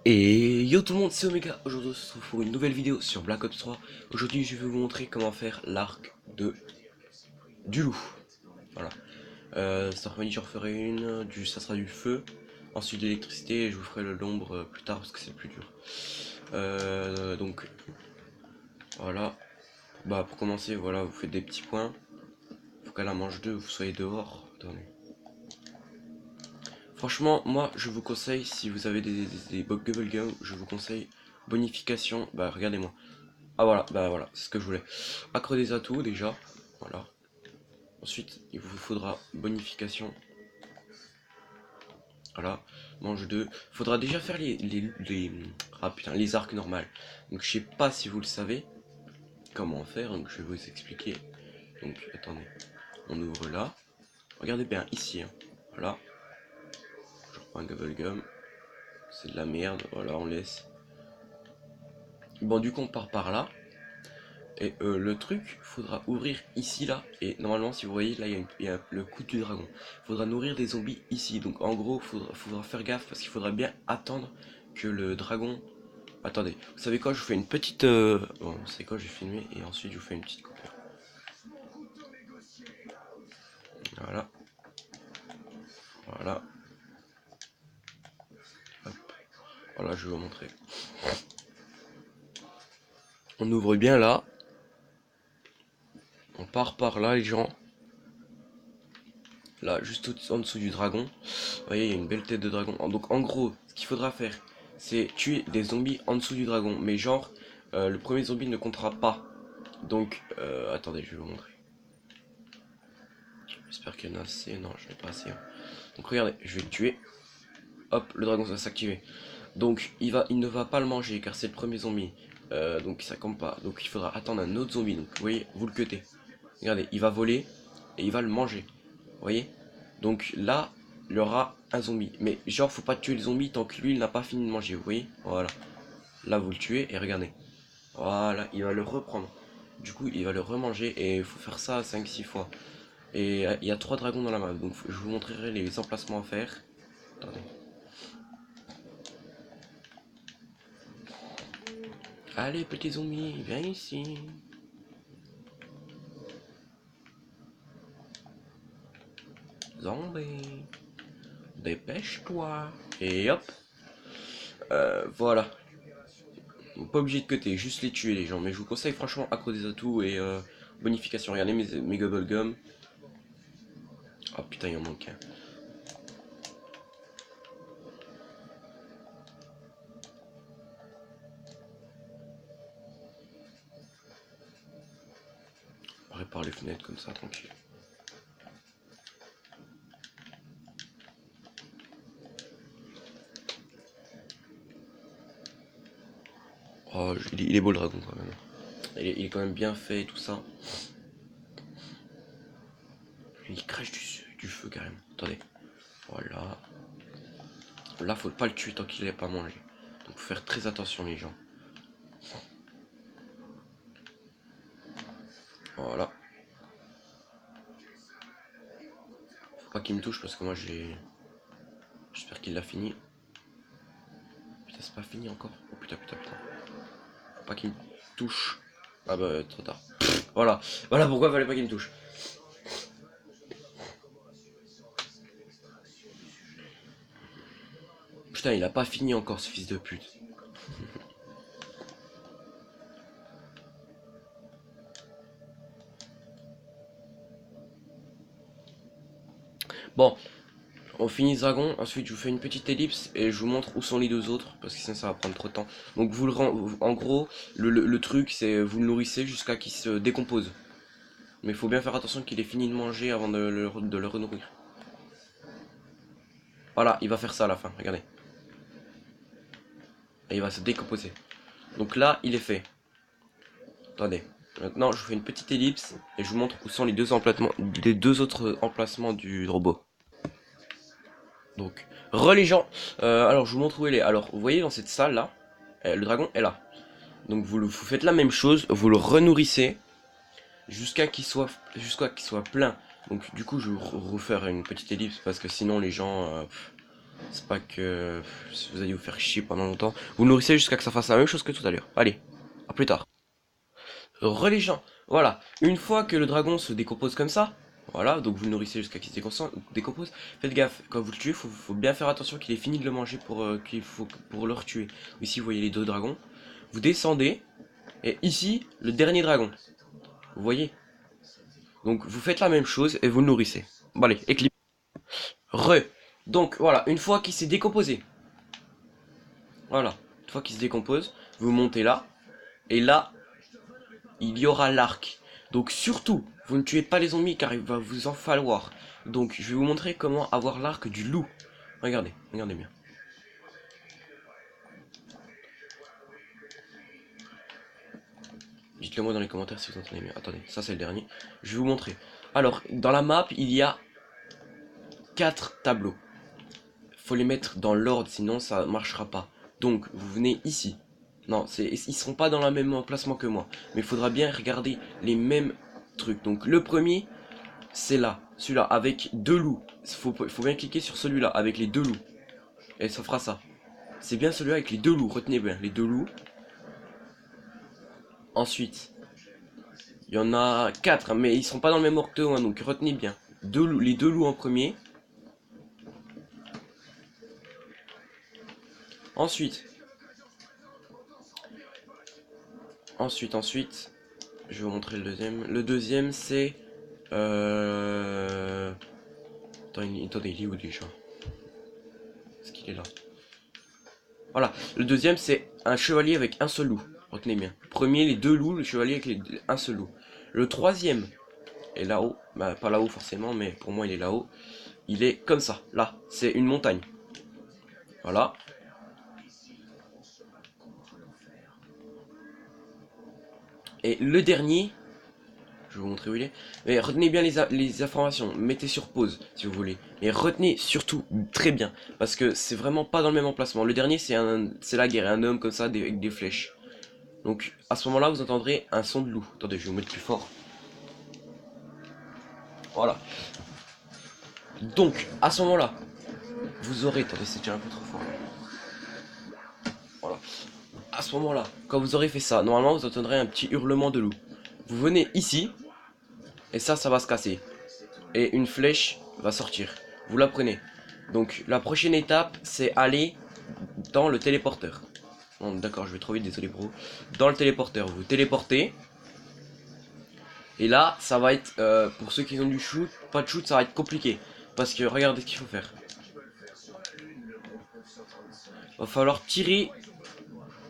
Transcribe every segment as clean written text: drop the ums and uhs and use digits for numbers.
Et yo tout le monde, c'est Omega. Aujourd'hui on se retrouve pour une nouvelle vidéo sur Black Ops 3. Aujourd'hui je vais vous montrer comment faire l'arc du loup. Voilà. Cet après-midi j'en ferai une, ça sera du feu, ensuite de l'électricité et je vous ferai le l'ombre plus tard parce que c'est plus dur. Donc voilà. Bah pour commencer, voilà, vous faites des petits points. Faut qu'à la manche 2 vous soyez dehors. Attendez. Franchement, moi je vous conseille, si vous avez des bubblegum, je vous conseille bonification. Bah regardez-moi. Ah voilà, bah voilà, c'est ce que je voulais. Accro des atouts déjà, voilà. Ensuite, il vous faudra bonification. Voilà, manche 2. Faudra déjà faire les arcs normales. Donc je sais pas si vous le savez comment faire, donc je vais vous expliquer. Donc attendez, on ouvre là. Regardez bien ici, hein. Voilà. Je reprends un bubblegum. C'est de la merde, voilà, on laisse. Bon, du coup, on part par là. Et le truc, faudra ouvrir ici là. Et normalement, si vous voyez, là il y a le coup du dragon. Faudra nourrir des zombies ici. Donc en gros, faudra faire gaffe parce qu'il faudra bien attendre que le dragon. Attendez, vous savez quoi? Je vous fais une petite. Bon, c'est quoi? Je vais filmer et ensuite je vous fais une petite coupure. Voilà. Voilà. Hop. Voilà, je vais vous montrer. On ouvre bien là. On part par là, les gens. Là, juste en dessous du dragon. Vous voyez, il y a une belle tête de dragon. Donc en gros, ce qu'il faudra faire, c'est tuer des zombies en dessous du dragon. Mais genre, le premier zombie ne comptera pas. Donc, attendez, je vais vous montrer. J'espère qu'il y en a assez. Non, je n'ai pas assez. Hein. Donc regardez, je vais le tuer. Hop, le dragon va s'activer. Donc il ne va pas le manger car c'est le premier zombie. Donc ça compte pas. Donc il faudra attendre un autre zombie. Donc vous voyez, vous le cuttez. Regardez, il va voler et il va le manger. Vous voyez? Donc là, il y aura un zombie. Mais genre, faut pas tuer le zombie tant que lui, il n'a pas fini de manger. Vous voyez? Voilà. Là, vous le tuez et regardez. Voilà, il va le reprendre. Du coup, il va le remanger et il faut faire ça 5-6 fois. Et il y a 3 dragons dans la map. Donc je vous montrerai les emplacements à faire. Attendez. Allez, petit zombie, viens ici. Zombie. Dépêche-toi. Et hop. Voilà. Pas obligé de cutter, juste les tuer les gens. Mais je vous conseille franchement accro des atouts et bonification. Regardez mes bubblegum. Oh putain, il en manque un. On répare les fenêtres comme ça, tranquille. Oh, il est beau le dragon quand même. Il est quand même bien fait et tout ça. Il crache du feu carrément. Attendez. Voilà. Là, faut pas le tuer tant qu'il n'est pas mangé. Donc faut faire très attention les gens. Voilà. Faut pas qu'il me touche parce que moi j'ai... J'espère qu'il l'a fini. Putain, c'est pas fini encore. Oh putain, putain, putain. Faut pas qu'il me touche. Ah bah, trop tard. Voilà. Voilà pourquoi il fallait pas qu'il me touche. Putain, il a pas fini encore ce fils de pute. Bon, on finit ce dragon, ensuite je vous fais une petite ellipse et je vous montre où sont les deux autres, parce que sinon ça va prendre trop de temps. Donc en gros, le truc c'est vous le nourrissez jusqu'à qu'il se décompose. Mais il faut bien faire attention qu'il ait fini de manger avant de le renourrir. Voilà, il va faire ça à la fin, regardez. Et il va se décomposer. Donc là, il est fait. Attendez. Maintenant, je vous fais une petite ellipse et je vous montre où sont les deux autres emplacements du robot. Donc, les gens. Alors, je vous montre où elle est. Alors, vous voyez dans cette salle là, le dragon est là. Donc, vous faites la même chose, vous le renourrissez jusqu'à qu'il soit plein. Donc, du coup, je vais refaire une petite ellipse parce que sinon, les gens. C'est pas que vous allez vous faire chier pendant longtemps. Vous nourrissez jusqu'à que ça fasse la même chose que tout à l'heure. Allez, à plus tard. Les gens, voilà. Une fois que le dragon se décompose comme ça, voilà, donc vous le nourrissez jusqu'à qu'il se décompose. Faites gaffe, quand vous le tuez, faut bien faire attention qu'il ait fini de le manger pour le retuer. Ici, vous voyez les deux dragons. Vous descendez, et ici, le dernier dragon. Vous voyez? Donc vous faites la même chose et vous le nourrissez. Bon allez, équilibre. Donc voilà, une fois qu'il s'est décomposé. Voilà, une fois qu'il se décompose, vous montez là. Et là, il y aura l'arc. Donc surtout, vous ne tuez pas les zombies car il va vous en falloir. Donc je vais vous montrer comment avoir l'arc du loup. Regardez, regardez bien. Dites-le moi dans les commentaires si vous entendez bien. Attendez, ça c'est le dernier. Je vais vous montrer. Alors, dans la map, il y a 4 tableaux. Faut les mettre dans l'ordre, sinon ça marchera pas. Donc, vous venez ici. Non, ils seront pas dans le même emplacement que moi. Mais il faudra bien regarder les mêmes trucs. Donc, le premier, c'est là. Celui-là, avec 2 loups. Faut bien cliquer sur celui-là, avec les 2 loups. Et ça fera ça. C'est bien celui-là avec les 2 loups. Retenez bien, les 2 loups. Ensuite, il y en a 4, mais ils sont pas dans le même ordre que moi, donc retenez bien. Les 2 loups en premier. Ensuite, je vais vous montrer le deuxième. Le deuxième, c'est... Attendez, il est où déjà? Est-ce qu'il est là? Voilà, le deuxième, c'est un chevalier avec un seul loup. Retenez bien. Le premier, les 2 loups, le chevalier avec un seul loup. Le troisième est là-haut. Bah, pas là-haut forcément, mais pour moi, il est là-haut. Il est comme ça, là. C'est une montagne. Voilà. Et le dernier, je vais vous montrer où il est. Mais retenez bien les informations. Mettez sur pause si vous voulez. Mais retenez surtout très bien. Parce que c'est vraiment pas dans le même emplacement. Le dernier, c'est la guerre. Un homme comme ça avec des flèches. Donc à ce moment-là, vous entendrez un son de loup. Attendez, je vais vous mettre plus fort. Voilà. Donc à ce moment-là, vous aurez... Attendez, c'est déjà un peu trop fort. Voilà. À ce moment-là, quand vous aurez fait ça, normalement, vous entendrez un petit hurlement de loup. Vous venez ici. Et ça va se casser. Et une flèche va sortir. Vous la prenez. Donc la prochaine étape, c'est aller dans le téléporteur. Bon, d'accord, je vais trop vite, désolé bro. Dans le téléporteur, vous téléportez. Et là, ça va être, pour ceux qui ont du shoot, pas de shoot, ça va être compliqué. Parce que regardez ce qu'il faut faire. Va falloir tirer,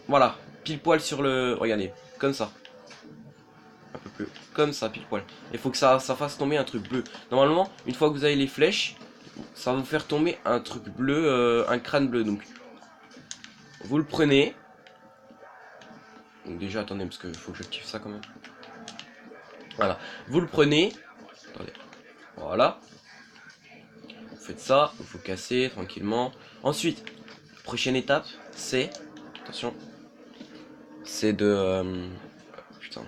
voilà, pile poil sur le... Regardez, comme ça. Un peu plus, comme ça, pile poil. Il faut que ça fasse tomber un truc bleu. Normalement, une fois que vous avez les flèches, ça va vous faire tomber un truc bleu, un crâne bleu. Donc, vous le prenez. Donc déjà, attendez, parce qu'il faut que j'active ça quand même. Voilà, vous le prenez. Attendez, voilà. Vous faites ça, vous cassez tranquillement. Ensuite, prochaine étape, c'est... Attention. C'est de... putain.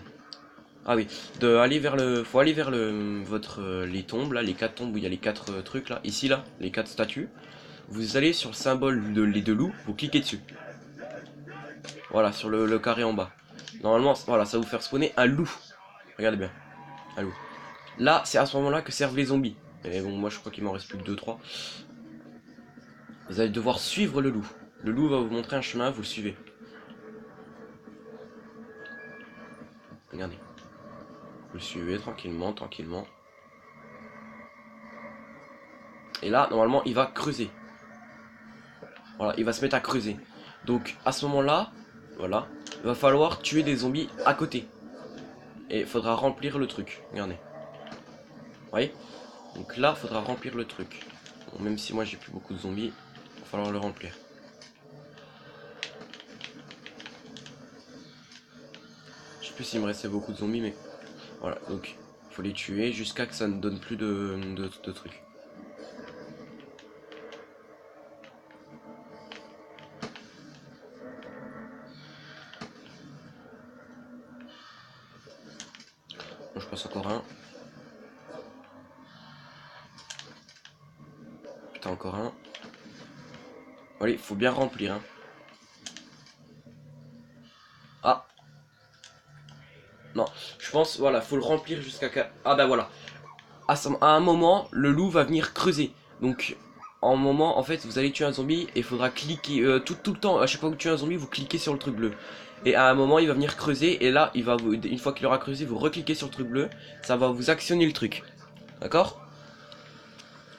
Ah oui, de aller vers le... Faut aller vers les tombes, là, les 4 tombes où il y a les 4 trucs, là. Ici, là, les 4 statues. Vous allez sur le symbole les 2 loups, vous cliquez dessus. Voilà, sur le carré en bas. Normalement, voilà, ça va vous faire spawner un loup. Regardez bien, un loup. Là, c'est à ce moment-là que servent les zombies. Mais bon, moi je crois qu'il m'en reste plus que 2-3. Vous allez devoir suivre le loup. Le loup va vous montrer un chemin, vous le suivez. Regardez. Vous le suivez tranquillement, tranquillement. Et là, normalement, il va creuser. Voilà, il va se mettre à creuser. Donc, à ce moment-là, voilà, il va falloir tuer des zombies à côté. Et il faudra remplir le truc. Regardez. Vous voyez? Donc là, il faudra remplir le truc. Bon, même si moi j'ai plus beaucoup de zombies, il va falloir le remplir. Je sais plus s'il me restait beaucoup de zombies, mais voilà. Donc, il faut les tuer jusqu'à que ça ne donne plus de trucs. Bon, je passe encore un. Putain, encore un. Allez, faut bien remplir. Hein. Ah. Non, je pense, voilà, faut le remplir jusqu'à... Ah bah voilà. À un moment, le loup va venir creuser. Donc, en moment, en fait, vous allez tuer un zombie et il faudra cliquer tout le temps. À chaque fois que vous tuez un zombie, vous cliquez sur le truc bleu. Et à un moment, il va venir creuser et là, une fois qu'il aura creusé, vous recliquez sur le truc bleu. Ça va vous actionner le truc. D'accord?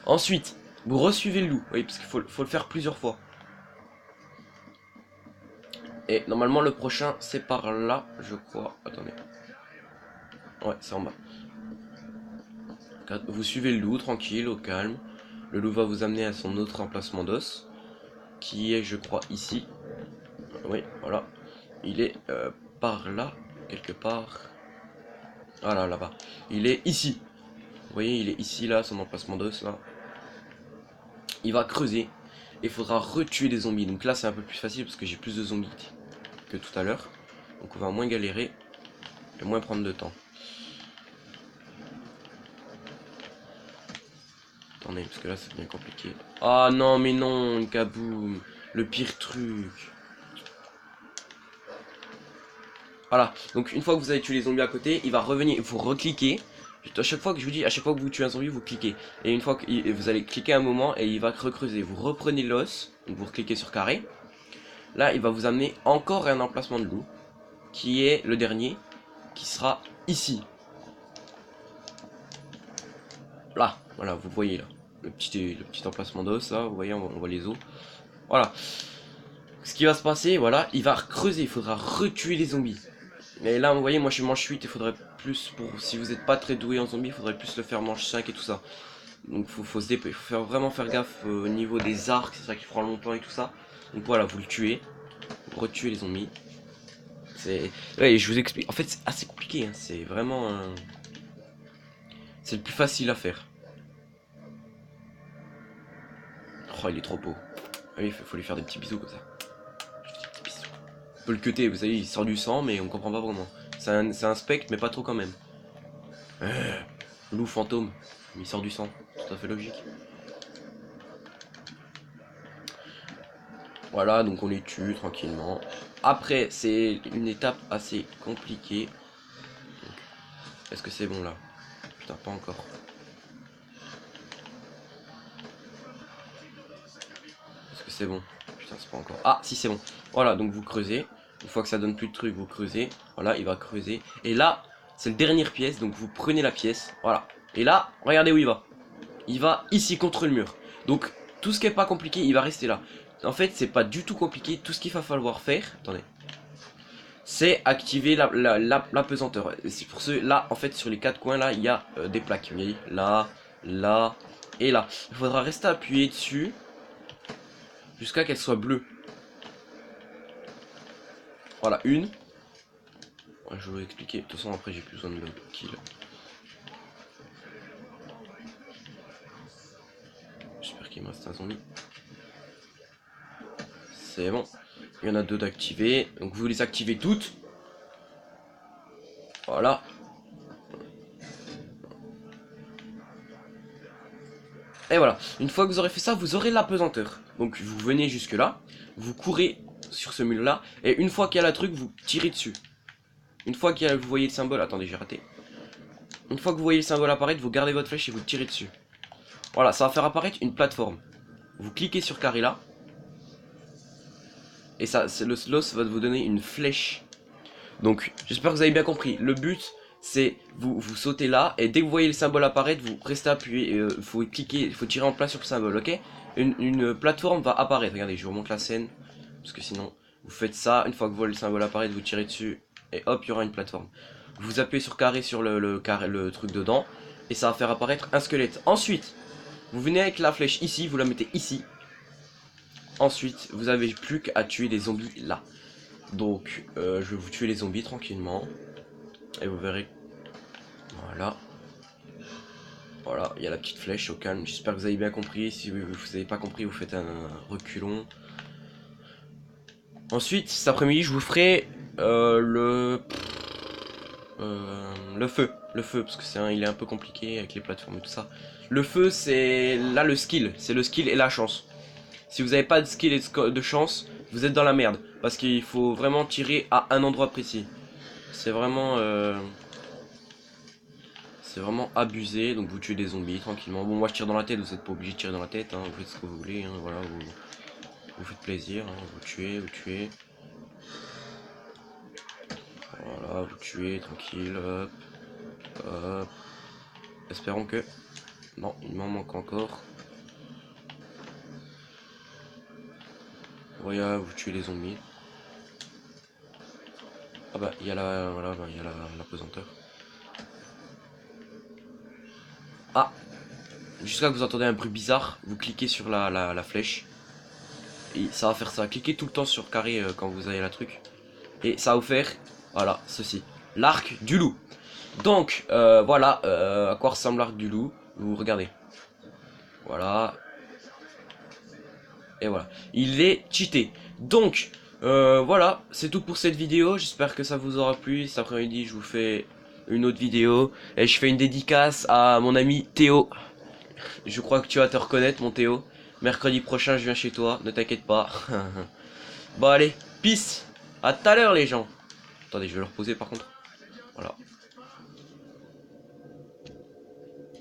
Ensuite, vous resuivez le loup. Oui, parce qu'il faut le faire plusieurs fois. Et normalement, le prochain, c'est par là, je crois. Attendez. Ouais, c'est en bas. Vous suivez le loup, tranquille, au calme. Le loup va vous amener à son autre emplacement d'os, qui est, je crois, ici. Oui, voilà. Il est par là, quelque part. Voilà, là-bas. Il est ici. Vous voyez, il est ici, là, son emplacement d'os, là. Il va creuser. Et il faudra retuer des zombies. Donc là, c'est un peu plus facile, parce que j'ai plus de zombies que tout à l'heure. Donc on va moins galérer. Et moins prendre de temps. Attendez, parce que là, c'est bien compliqué. Ah non, mais non, kaboum. Le pire truc. Voilà, donc une fois que vous avez tué les zombies à côté, il va revenir, vous recliquez. À chaque fois que je vous dis, à chaque fois que vous tuez un zombie, vous cliquez. Et une fois que vous allez cliquer un moment et il va recreuser. Vous reprenez l'os, donc vous recliquez sur carré. Là, il va vous amener encore un emplacement de loup, qui est le dernier, qui sera ici. Là, voilà, vous voyez là, le petit emplacement d'os, là, vous voyez, on voit les os. Voilà. Ce qui va se passer, voilà, il va creuser, il faudra retuer les zombies. Mais là, vous voyez, moi je suis manche 8, il faudrait plus, si vous n'êtes pas très doué en zombie, il faudrait plus le faire manche 5 et tout ça. Donc faut se dépêcher, vraiment faire gaffe au niveau des arcs, c'est ça qui prend longtemps et tout ça. Donc voilà, vous le tuez, vous retuez les zombies. Ouais, je vous explique, en fait c'est assez compliqué, hein. C'est vraiment... C'est le plus facile à faire. Oh, il est trop beau. Allez, faut lui faire des petits bisous comme ça. On peut le cutter, vous savez, il sort du sang, mais on comprend pas vraiment. C'est un spectre, mais pas trop quand même. Loup fantôme, il sort du sang, tout à fait logique. Voilà, donc on les tue tranquillement. Après, c'est une étape assez compliquée. Est-ce que c'est bon là? Putain, pas encore. Est-ce que c'est bon? Putain, c'est pas encore. Ah, si, c'est bon. Voilà, donc vous creusez. Une fois que ça donne plus de trucs, vous creusez. Voilà, il va creuser. Et là, c'est la dernière pièce, donc vous prenez la pièce. Voilà. Et là, regardez où il va. Il va ici contre le mur. Donc, tout ce qui est pas compliqué, il va rester là. En fait, c'est pas du tout compliqué. Tout ce qu'il va falloir faire, attendez, c'est activer la pesanteur. C'est pour ce là, en fait, sur les quatre coins là, il y a des plaques. Vous voyez, là, là et là. Il faudra rester appuyé dessus jusqu'à qu'elle soit bleue. Voilà, une. Je vais vous expliquer. De toute façon, après, j'ai plus besoin de le kill. J'espère qu'il me reste un zombie. C'est bon. Il y en a deux d'activer. Donc vous les activez toutes. Voilà. Et voilà. Une fois que vous aurez fait ça, vous aurez la pesanteur. Donc vous venez jusque là. Vous courez sur ce mur là. Et une fois qu'il y a la truc, vous tirez dessus. Une fois que vous voyez le symbole. Attendez, j'ai raté. Une fois que vous voyez le symbole apparaître, vous gardez votre flèche et vous tirez dessus. Voilà, ça va faire apparaître une plateforme. Vous cliquez sur carré là. Et ça, le slow va vous donner une flèche. Donc, j'espère que vous avez bien compris. Le but, c'est vous sautez là. Et dès que vous voyez le symbole apparaître, vous restez appuyé. Il faut cliquer, il faut tirer en plein sur le symbole, ok? Une plateforme va apparaître. Regardez, je vous remonte la scène. Parce que sinon, vous faites ça. Une fois que vous voyez le symbole apparaître, vous tirez dessus. Et hop, il y aura une plateforme. Vous appuyez sur carré sur le truc dedans. Et ça va faire apparaître un squelette. Ensuite, vous venez avec la flèche ici. Vous la mettez ici. Ensuite, vous avez plus qu'à tuer les zombies là. Donc, je vais vous tuer les zombies tranquillement. Et vous verrez. Voilà. Voilà, il y a la petite flèche au calme. J'espère que vous avez bien compris. Si vous n'avez pas compris, vous faites un reculon. Ensuite, cet après-midi, je vous ferai le feu. Le feu, parce que il est un peu compliqué avec les plateformes et tout ça. Le feu, c'est là le skill. C'est le skill et la chance. Si vous n'avez pas de skill et de chance, vous êtes dans la merde. Parce qu'il faut vraiment tirer à un endroit précis. C'est vraiment... C'est vraiment abusé, donc vous tuez des zombies tranquillement. Bon, moi je tire dans la tête, vous êtes pas obligé de tirer dans la tête, hein. Vous faites ce que vous voulez, hein. Voilà, vous faites plaisir, hein. Vous tuez, vous tuez. Voilà, vous tuez, tranquille, hop, hop. Espérons que... Non, il m'en manque encore. Voilà, vous tuez les zombies. Ah bah, il y a la... Voilà, bah, il y a la pesanteur. Ah! Jusqu'à que vous entendez un bruit bizarre, vous cliquez sur la flèche. Et ça va faire ça. Cliquez tout le temps sur carré quand vous avez la truc. Et ça va vous faire, voilà, ceci. L'arc du loup. Donc, voilà à quoi ressemble l'arc du loup. Vous regardez. Voilà. Et voilà. Il est cheaté. Donc, voilà, c'est tout pour cette vidéo. J'espère que ça vous aura plu. Cet après-midi, je vous fais une autre vidéo. Et je fais une dédicace à mon ami Théo. Je crois que tu vas te reconnaître, mon Théo. Mercredi prochain, je viens chez toi. Ne t'inquiète pas. Bon, allez. Peace. À tout à l'heure, les gens. Attendez, je vais le reposer par contre. Voilà.